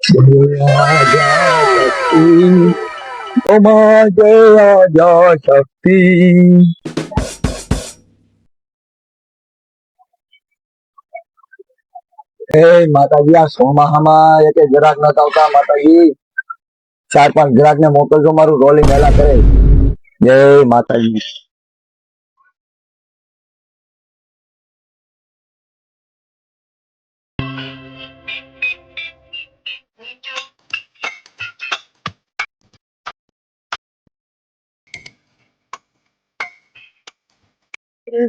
શક્તિ હે માતાજી, આ સોમાહામાં એક જરાક નતા આવતા માતાજી. 4-5 જરાક ને મોકલજો, મારું રોલિંગ હેલા કરે. જય માતાજી.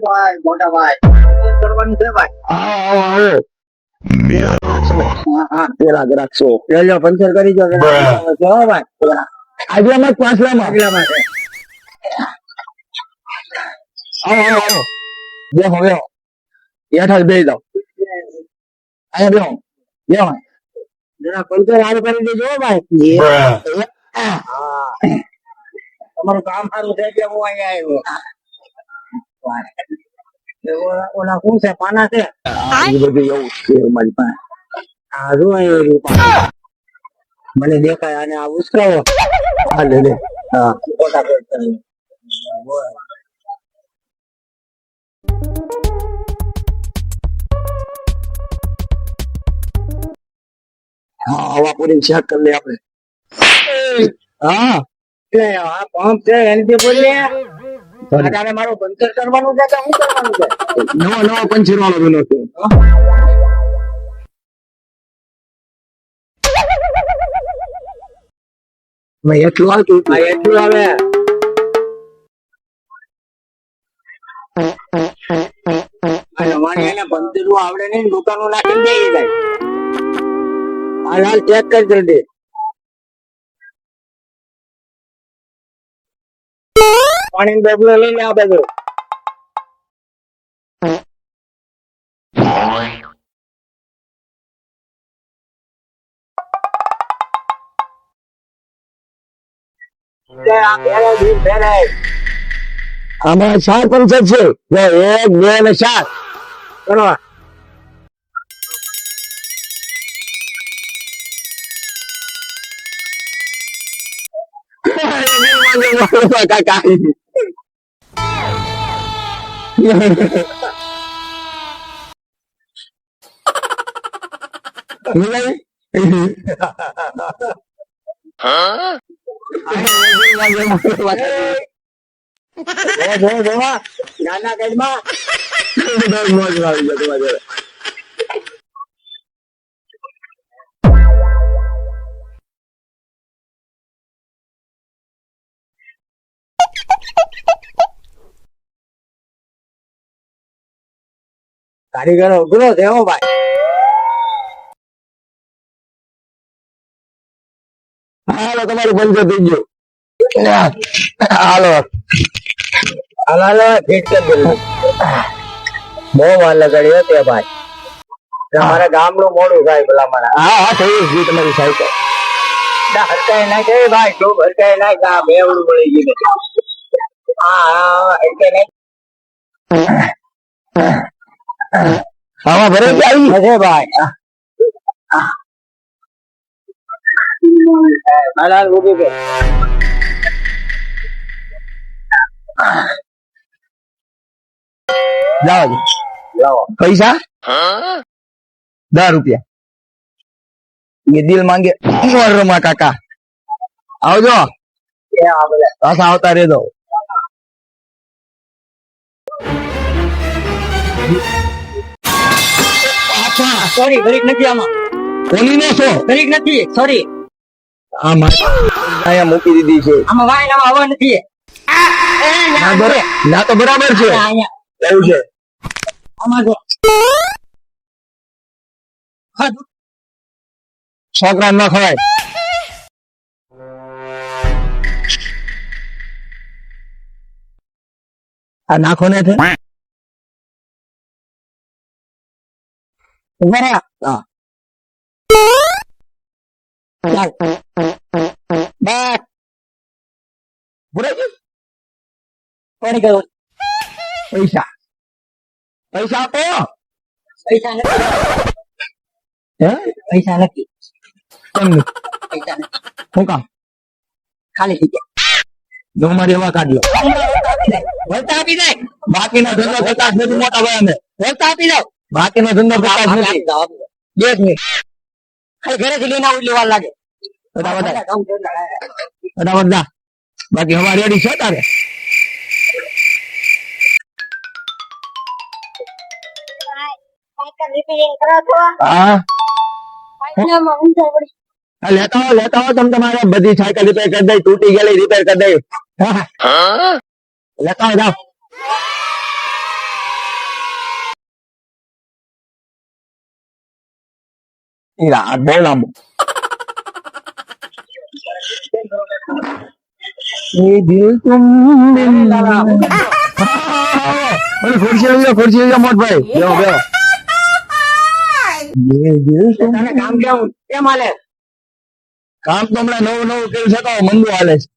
ભાઈ મોટા ભાઈ કરવાનું છે ભાઈ. પેલા રાખશો પેલા પંચર કરી દો ભાઈ. આગલામાં 5 લાખ આગલામાં બેહો બેહો હેઠળ બે દો અહીંયા બેહો જરા પંચર હારું કરી દેજો ભાઈ. તમારું કામ સારું થઈ ગયા. હું અહીંયા આવ્યો. ઓલા કોણ છે? પાના છે બધું એવું છે મારી પાસે. આ જો મને દેખાય અને આ ઉસકાવો. હા લે લે. હા હવા પૂરી ચેક કરી લે આપણે. હા આ પંપ છે એનથી બોલે. મારો પંચર કરવાનું છે કે શું કરવાનું છે? નવો પંચર વાળો બનો છે. એટલું આવતું એટલું આવે. એને પંચર આવડે નહીં, દુકાનો નાખી દે જાય. હાલ ચેક કરી જલ્દી. પાણી ડબલો લઈને આ બાજુ. આમાં 4 પંચર છે. 1, 2 અને 4 કરવા. કાકા નાના ગઢમાં મોજ આવી જતો. કારીગરો ઉઘરો થયો ભાઈ. હાલો તમારું પંચર થઈ ગયું. હાલો હાલો ફિટ કરી દે. બહુ વાર લગાડી હતી ભાઈ. તમારા ગામનું મોડું થાય પેલા મારા. હા થયું જ તમારી સાઈકલ. હરકાય ના કે ભાઈ તું હરકાય ના કા બેવડું મળી ગયું. હા હરકાય નહીં. આમાં ભરે આવી હશે ભાઈ. હાલ ઉભી કે લાવો પૈસા 10 રૂપિયા. ये दिल मांगे मोरमा काका आवजो. पाछा आवता रेजो. સોરી ઘડીક નથી આમાં. કોની નો છો? ઘડીક નથી સોરી. આમાં અહીંયા મૂકી દીધી છે. આમાં વાય નામાં હવા નથી. ના તો બરાબર છે. અહીંયા એવું છે. આમાં જો છોકરા ના ખવાય. આ નાખો ને છે. ઉભા હા બાત બુરાજી કોની કહ્યું? પૈસા પૈસા આપો. પૈસા નથી. હે પૈસા નથી. કેમ નહીં? પૈસા નથી. શું કામ? ખાલી થઈ ગયા. જો મારી એવા કાઢ લો. વળતા આપી દે. બાકીનો ધંધો પ્રકાશ નથી મોટા ભાઈ અમે. વળતા આપી દો. બાકીનો ધંધો પ્રકાશ નથી. આપી દો. 2 મિનિટ. ખાલી ઘરેથી લઈને આવું એટલે વાર લાગે. ફટાફટ કામ કરતા. ફટાફટ જા. બાકી હવા રેડી છે તારે? સાયકલ રિપેરિંગ કરો છો? હા સાયકલમાં ઊંધા પડી. હા, લેતા આવો તમે તમારે બધી સાયકલ રિપેર કરી દઈ, તૂટી ગયેલી રિપેર કરી દઈ. હા. લેતા આવો જાઓ. ઈરા બહુ લાંબુ. ये दिल तुम ખુરશી લઈ જાઓ મોટ ભાઈ. બેહો બેહો. ये दिल तुम તને કામ કેવું કેમ હાલે? કામ તો હમણાં નવું કર્યું છે તો મંદુ હાલે છે.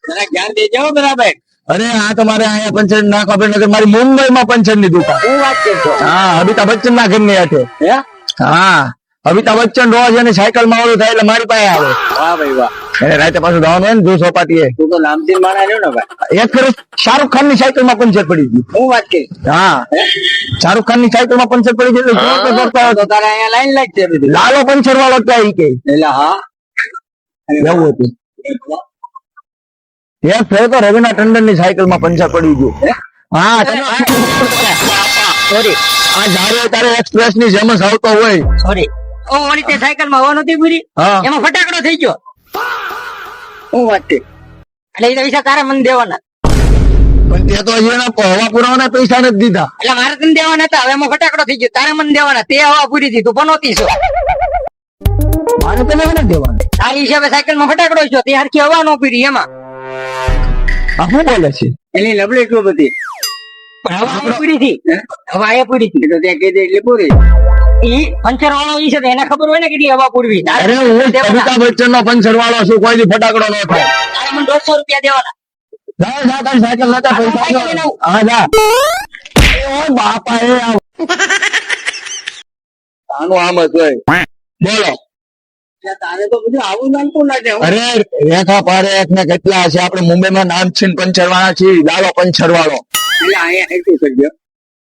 તને ધ્યાન દેજો બરાબર. અરે આ તમારે અહીંયા પંચર નાખવા પડે નકર મારી મુંબઈમાં પંચર ની દુકાન. શું વાત કરશો? હા, અમિતાભ બચ્ચન ના ઘર ની હાથે. હે? હા, અમિતાભ બચ્ચન રોજ અને સાયકલ માં ઓલું થાય એટલે મારી પાસે આવે. વાહ ભાઈ વાહ. એને રાતે પાછું જવાનું હોય ને જો સોપાટીએ. તું તો નામચીન માણા રહ્યો ને ભાઈ. એક ફેર શાહરુખ ખાન ની સાયકલ માં પંચર પડી ગયું. શું વાત કરી? હા, શાહરુખ ખાન ની સાયકલ માં પંચર પડી ગયું એટલે જોર કરતા તો તારે અહીંયા લાઈન લાગ છે બધી. લાલો પંચર વાળો ક્યાં કે એટલે હા. એવું હતું. એક ફેર તો રવિના ટંડન ની સાયકલ માં પંચર પડી ગયું. હા, સોરી આ જારે તારે એક્સપ્રેસ ની જેમ જ આવતો હોય. સોરી. ઓ ઓલી તે સાયકલ માં હવા નહોતી પૂરી. હા, એમાં ફટાકડો થઈ ગયો. શું વાત છે? એટલે એ પૈસા તારે મને દેવાના. પણ તે તો હજી એના હવા પુરાવાના પૈસા નથી દીધા. એટલે મારે તને દેવાના હતા. હવે એમાં ફટાકડો થઈ ગયો. તારે મને દેવાના. તે હવા પૂરી થઈ. તું પનોતી છો. મારે તને નથી દેવાનું. તારી હિસાબે સાયકલ માં ફટાકડો છો. તે હરખી હવા નો પૂરી એમાં. આ શું બોલે છે? એની લબડી એટલું બધી. પણ હવા એ પૂરી થઈ. હવા એ પૂરી થઈ. તો ત્યાં કીધું એટલે પૂરી. ઈ પંચર વાળો ઈ છે તો એને ખબર હોય ને કે હવા પૂરવી. તારે અરે હું અમિતાભ બચ્ચન નો પંચર વાળો છું, કોઈ દી ફટાકડો ન થાય. તારે મને 150 રૂપિયા દેવાના. જા જા તારી સાયકલ લેતા પૈસા આપો. હા જા. ઓ બાપા એ આનું આમ જ હોય. બોલો. તારે તો બધું આવું નાનતું લાગે. અરે રેખા પારેખ ને કેટલા છે આપણે મુંબઈમાં નામ છે પંચર વાળા છે, લાલો પંચર વાળો. એટલે અહીંયા એટલું કરી દો.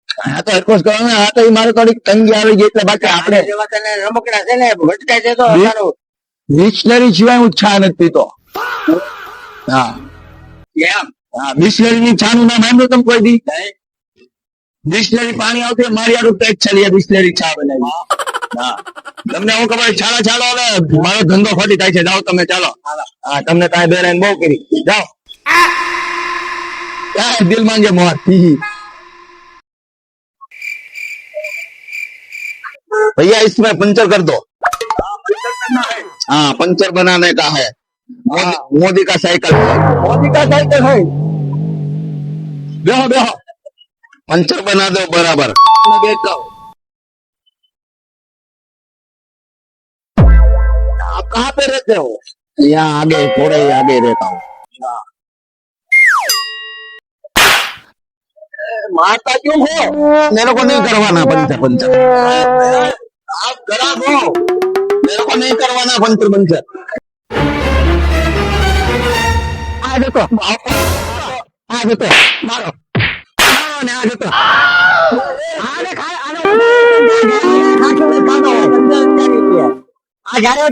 હા તો હરકોશ કરવાનું. હા તો એ મારે થોડીક તંગી આવી ગઈ એટલે બાકી આપણે જેવા તને રમકડા છે ને ભટકાય છે તો તારું બિસ્લરી સિવાય હું ચા નથી પીતો. હા એમ. હા, બિસ્લરી ની ચા નું નામ સાંભળ્યું તમે કોઈ દી? બિસ્લરી પાણી આવતું હોય, મારી હારું પેક છે બિસ્લરી ચા બનાવી. હા, તમને હું ખબર ચાલો હવે મારો ધંધો ખોટી થાય છે. જાઓ તમે ચાલો. હા, તમને ત્યાં બેરાઈને બહુ કરી. જાઓ. દિલ માંગે મોત. भैया इसमें पंचर कर दो. हाँ, पंचर बनाने का है. मोदी का साइकिल है. मोदी का साइकिल है. बेहो बेहो. पंचर बना दो बराबर. मैं देखता हूँ. आप कहाँ पे रहते हो? यहाँ आगे थोड़े ही आगे रहता हूँ. मारता क्यों हो? मेरे को नहीं करवाना पंचर. आप खराब हो. मेरे को नहीं करवाना पंचर. आ देखो मारो ने आ देखो. आ जा रहे हो